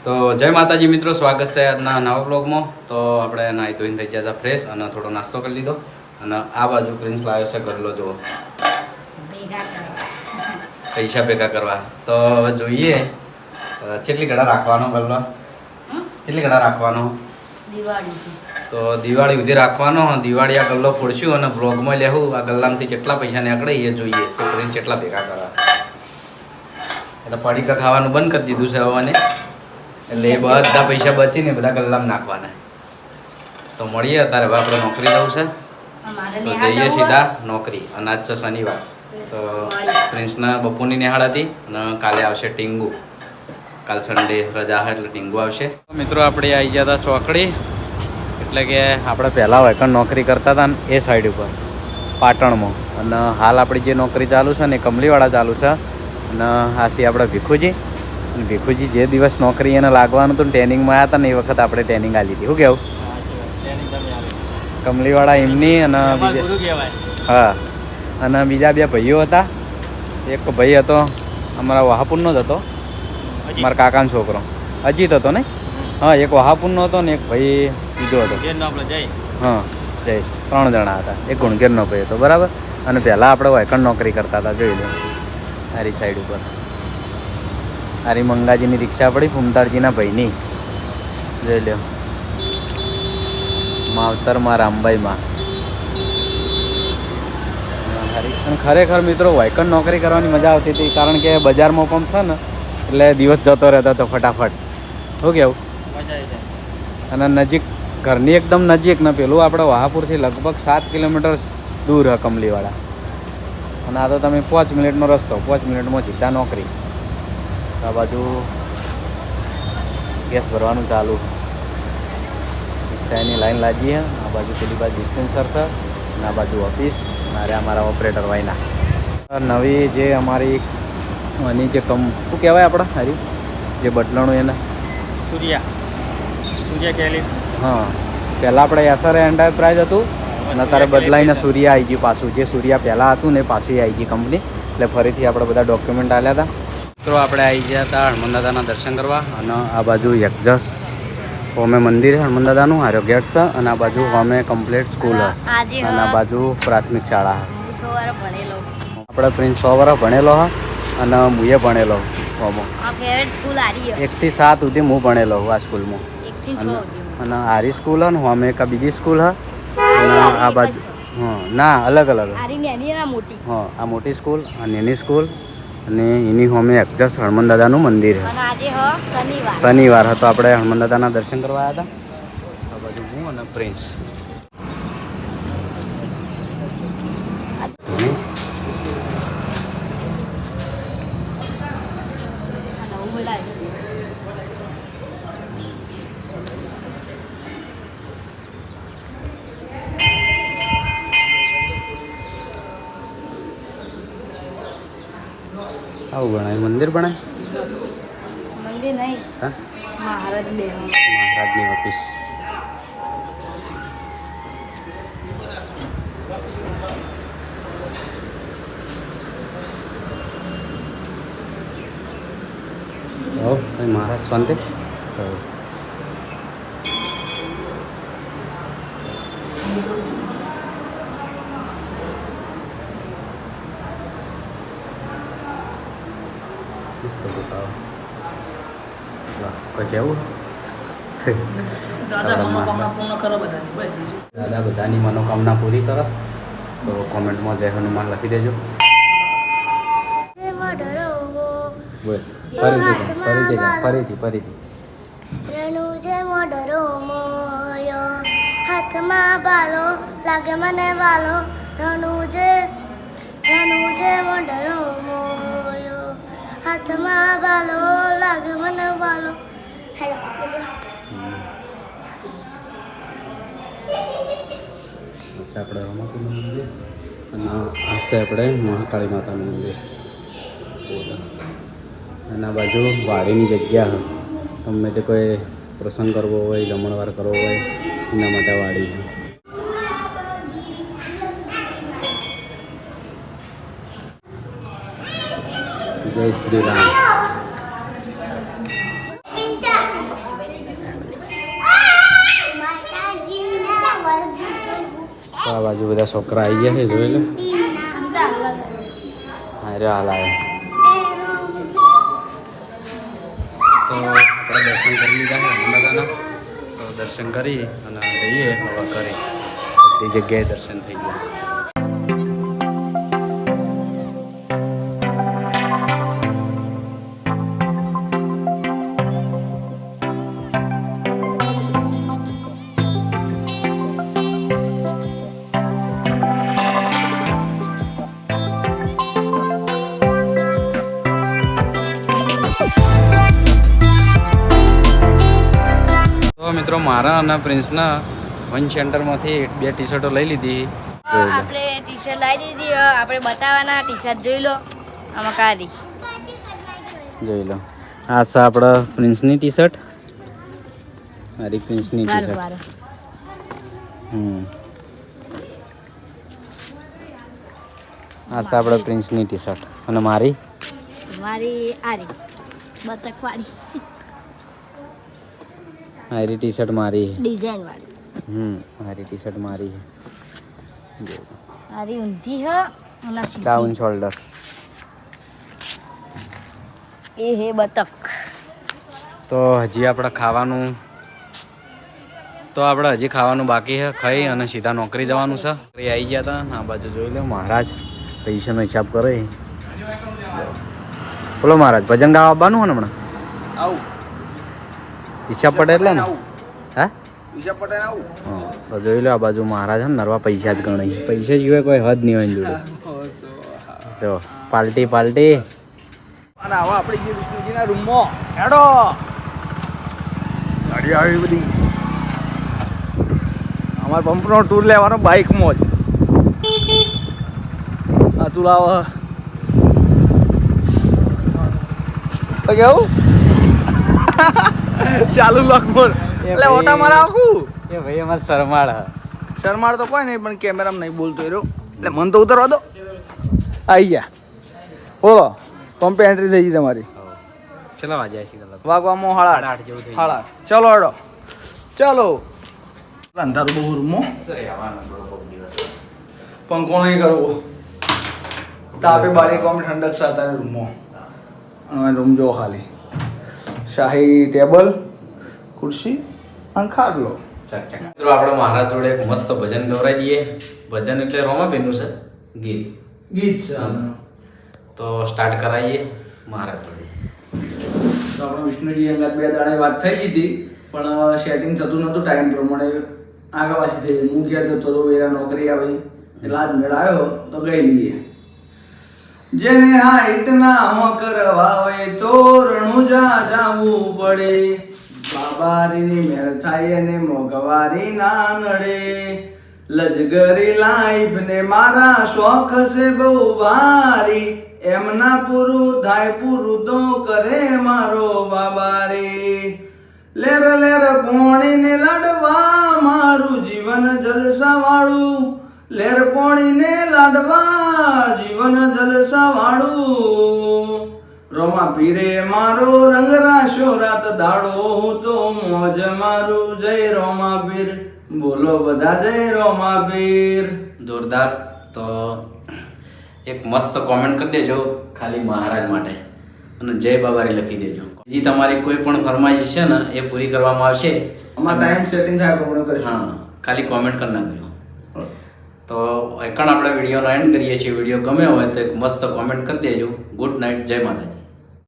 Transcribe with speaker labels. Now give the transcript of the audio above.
Speaker 1: તો જય માતાજી મિત્રો, સ્વાગત છે આજના નવા બ્લોગમાં. તો આપણે નાહી ધોઈને થઈ ગયા હતા ફ્રેશ અને થોડો નાસ્તો કરી લીધો. અને આ બાજુ પ્રિન્સ લાવ્યો છે ગરલો જુઓ, પૈસા ભેગા કરવા. તો હવે જોઈએ કેટલી ઘડા રાખવાનો ગરલો, કેટલી ઘડા રાખવાનો. તો દિવાળી સુધી રાખવાનો. દિવાળી આ ગલ્લો ફોડશું અને બ્લોગમાં લેવું આ ગલ્લામાંથી કેટલા પૈસા નીકળે એ જોઈએ. તો પ્રિન્સ કેટલા ભેગા કરવા. એટલે પડીકા ખાવાનું બંધ કરી દીધું છે હવાને. એટલે એ બધા પૈસા બચીને બધા ગલ્લામાં નાખવાના. તો મળીએ અત્યારે. હવે આપણે નોકરી જવું છે તો જઈએ સીધા નોકરી. અને આજ છે શનિવાર. તો પ્રિન્સના બપોરની નિહાળ હતી અને કાલે આવશે ટીંગુ. કાલ સન્ડે રજા છે એટલે ટીંગુ આવશે. મિત્રો આપણે આવી ગયા હતા ચોકડી. એટલે કે આપણે પહેલાં વેકન નોકરી કરતા હતા ને એ સાઈડ ઉપર પાટણમાં. અને હાલ આપણી જે નોકરી ચાલુ છે ને એ કમલીવાળા ચાલુ છે. અને આ છે આપણે ભીખુજી. અને ભીખુજી જે દિવસ નોકરી એને લાગવાનું હતું ટ્રેનિંગમાં આવ્યા હતા ને એ વખત આપણે ટ્રેનિંગ આપી હતી. શું કહેવું કમલીવાળા એમની અને બીજા હા અને બીજા બે ભાઈઓ હતા. એક ભાઈ હતો અમારા વહાપુરનો જ હતો, મારા કાકાનો છોકરો અજીત હતો ને. હા, એક વહાપુરનો હતો ને એક ભાઈ બીજો હતો. હા જય, 3 જણા હતા. એક ગુણગેરનો ભાઈ હતો બરાબર. અને પહેલાં આપણે વાયકણ નોકરી કરતા હતા. જોઈ લો આરી સાઈડ ઉપર આરી મંગાજીની રિક્ષા પડી ફૂમતાળજીના ભાઈની. જોઈ લો માવતરમાં રામબાઈમાં. અને ખરેખર મિત્રો વાયકણ નોકરી કરવાની મજા આવતી હતી. કારણ કે બજારમાં પણ છે ને એટલે દિવસ જતો રહેતો હતો ફટાફટ. શું કેવું અને નજીક ઘરની એકદમ નજીક ને પેલું આપણે વહાપુરથી લગભગ 7 કિલોમીટર દૂર હ કમલીવાળા. અને આ તો તમે 5 મિનિટનો રસ્તો, 5 મિનિટમાં સીધા નોકરી. આ બાજુ ગેસ ભરવાનું ચાલુ, રિક્ષાની લાઈન લાગી છે. આ બાજુ પેલી બાજુ ડિસ્પેન્સર છે અને આ બાજુ ઓફિસ. અને અમારા ઓપરેટર વાયના નવી જે અમારી આની જે શું કહેવાય આપણે હારી જે બદલાણું એને સૂર્યા કેલી. હા, પહેલાં આપણે એસઆર એન્ટરપ્રાઇઝ હતું અને અત્યારે બદલાઈને સૂર્યા આવી ગયું પાછું. જે સૂર્યા પહેલાં હતું ને પાછી આવી ગઈ કંપની. એટલે ફરીથી આપણે બધા ડોક્યુમેન્ટ આપ્યા હતા. મિત્રો આપણે આવી ગયા હતા હનુમાન દાદાના દર્શન કરવા. અને આ બાજુ એકજસ હોમે મંદિર છે હનુમાન દાદાનું, આર્યો ગેટ છે. અને આ બાજુ હોમે કમ્પ્લીટ સ્કૂલ છે. અને આ બાજુ પ્રાથમિક શાળા છે. આપણે પ્રિન્સ 100 વર્ષ ભણેલો હા અને હું ભણેલો હોમો 1 થી 7 સુધી હું ભણેલો આ સ્કૂલમાં. અને આરી સ્કૂલ હે ને હોમે એક બીજી સ્કૂલ હે. અને આ બાજુ હા ના અલગ અલગ. હા, આ મોટી સ્કૂલ આ નાની સ્કૂલ. અને એની હોમે એકજસ હનુમાન દાદાનું મંદિર છે. શનિવાર હતો આપણે હનુમાન દાદાના દર્શન કરવા આવ્યા હતા. આ બાજુ હું અને પ્રિન્સ. આવું ભણાય મંદિર ભણાય
Speaker 2: મંદિર નહીં
Speaker 1: હા મહારાજની ઓફિસ. હો કઈ મહારાજ શાંતિ. કોઈ કેવું દાદા બધાની મનોકામના પૂરી કરો. તો કોમેન્ટમાં જય હનુમાન લખી દેજો. ફરીથી
Speaker 3: હાથમાં બાલો લાગે મને વાલો રણુજે મોઢરો મોયો હાથમાં બાલો લાગે મને વાલો.
Speaker 1: આપણે રમાપીનું મંદિર અને આ છે આપણે મહાકાળી માતાનું મંદિર. અને આ બાજુ વાડીની જગ્યા હોય. ગમે તે કોઈ પ્રસંગ કરવો હોય, જમણવાર કરવો હોય એના માટે વાડી છે. જય શ્રી રામ. આ બાજુ બધા છોકરા આવી ગયા છે જોઈ લો. હા રે હાલ આવે. તો આપણે દર્શન કરી લીધા છે બધાના. તો દર્શન કરી અને જઈએ હવે ઘરે. બધી જગ્યાએ દર્શન થઈ ગયા. તો મિત્રો મારા અને પ્રિન્સના વન સેન્ટરમાંથી 2 ટી શર્ટો લઈ લીધી.
Speaker 2: આપણે ટી શર્ટ લાવી દીધી આપણે બતાવવાના ટી શર્ટ જોઈ લો આમાં કાઢી
Speaker 1: જોઈ લો. આ છે આપણા પ્રિન્સની ટી શર્ટ. મારી પ્રિન્સની ટી શર્ટ. આ છે આપણા પ્રિન્સની ટી શર્ટ અને મારી
Speaker 2: આરી બતક વાળી
Speaker 1: મારી ટી શર્ટ મારી
Speaker 2: ડિઝાઇન વાળી
Speaker 1: મારી ટી શર્ટ મારી
Speaker 2: આરી ઊંધી હ અને સીધી
Speaker 1: ડાઉન શોલ્ડર.
Speaker 2: એ હે બતક.
Speaker 1: તો હજી આપણે ખાવાનું બાકી છે. ખાઈ અને સીધા નોકરી જવાનું છે. આવી ગયા હતા આ બાજુ જોઈ લો મહારાજ પૈસાનો હિસાબ કરે. બોલો મહારાજ ભજન ગાવા આવવાનું હોય ને હમણાં
Speaker 4: આવું
Speaker 1: હિસાબ પડે એટલે ને હા
Speaker 4: ઈશા પટેલ આવું
Speaker 1: તો જોઈ લો આ બાજુ મહારાજ છે ને નરવા પૈસા જ ગણાય. પૈસા સિવાય કોઈ હદ નહીં હોય જોડે. જો પાર્ટી
Speaker 4: અને આવા આપણી જે વિષ્ણુજીના રૂમમાં હેડો ગાડી આવી બધી અમારા પંપનો ટૂર લેવાનો બાઇકમાં જ આ તું લાવ તો કેવું ચાલુ લોકમાં એટલે ઓટા મારા આખું
Speaker 1: એ ભાઈ અમારે શરમાળ
Speaker 4: શરમાળ તો કોઈ નહીં પણ કેમેરામાં નહીં બોલતો એ રહ્યો એટલે મન તો ઉતરવા દો આવી ગયા બોલો પંપે એન્ટ્રી થઈ ગઈ તમારી
Speaker 1: કેટલા વાગ્યા છે
Speaker 4: વાગવામાં 8:30
Speaker 1: જેવું થઈ
Speaker 4: 8:30 ચલો હેડો ચલો અંધારું બહુ રૂમમાં પંખો નહીં કરવો તાપે બારી કોમ ઠંડક છે અત્યારે રૂમમાં અને રૂમ જો ખાલી શાહી ટેબલ ખુરશી અને ખાટલો.
Speaker 1: મિત્રો આપણે મહારાજ જોડે એક મસ્ત ભજન ગવરાઈ દઈએ. ભજન એટલે રોમાપીરનું છે ગીત
Speaker 4: છે
Speaker 1: તો સ્ટાર્ટ કરાવીએ મહારાજ જોડે.
Speaker 4: તો આપણે વિષ્ણુજી અંગાત 2 દાડા વાત થઈ હતી પણ સેટિંગ થતું નહોતું ટાઈમ પ્રમાણે આગળ પાછી થઈ હું ઘેર જતો રહું વેરા નોકરી આવી એટલે આજ મેળ આવ્યો તો ગઈ લઈએ. જેને હાઈટ ના કરવા હોય તો રણુજા જાવું પડે બાબારીની મેળ થાય ને મોંઘવારી ના નડે લજગરી લાઈફ ને મારા શોખ છે બહુ ભારી એમના પૂરું થાય પૂરું તો કરે મારો બાબા રે લેર લેર પોણીને લાડવા મારું જીવન જલસા વાળું લેર પોણીને લાડવા જીવન જલસા વાળું રોમા પીરે મારો રંગ રાશો રાત દાડો હું તો મોજ મારું જય રોમા પીર બોલો બધા જય રોમા પીર.
Speaker 1: જોરદાર. તો એક મસ્ત કોમેન્ટ કરી દેજો ખાલી મહારાજ માટે અને જય બાબારી લખી દેજો. બીજી તમારી કોઈ પણ ફરમાઈશ છે ને એ પૂરી કરવામાં આવશે.
Speaker 4: અમારા ટાઈમ સેટિંગ થાય પ્રમાણે કરીશું.
Speaker 1: હા ખાલી કોમેન્ટ કરી નાખજો. તો એકણ આપણે વિડીયોનો એન્ડ કરીએ છીએ. વિડીયો ગમે હોય તો એક મસ્ત કોમેન્ટ કરી દેજો. Good night. જય માતાજી.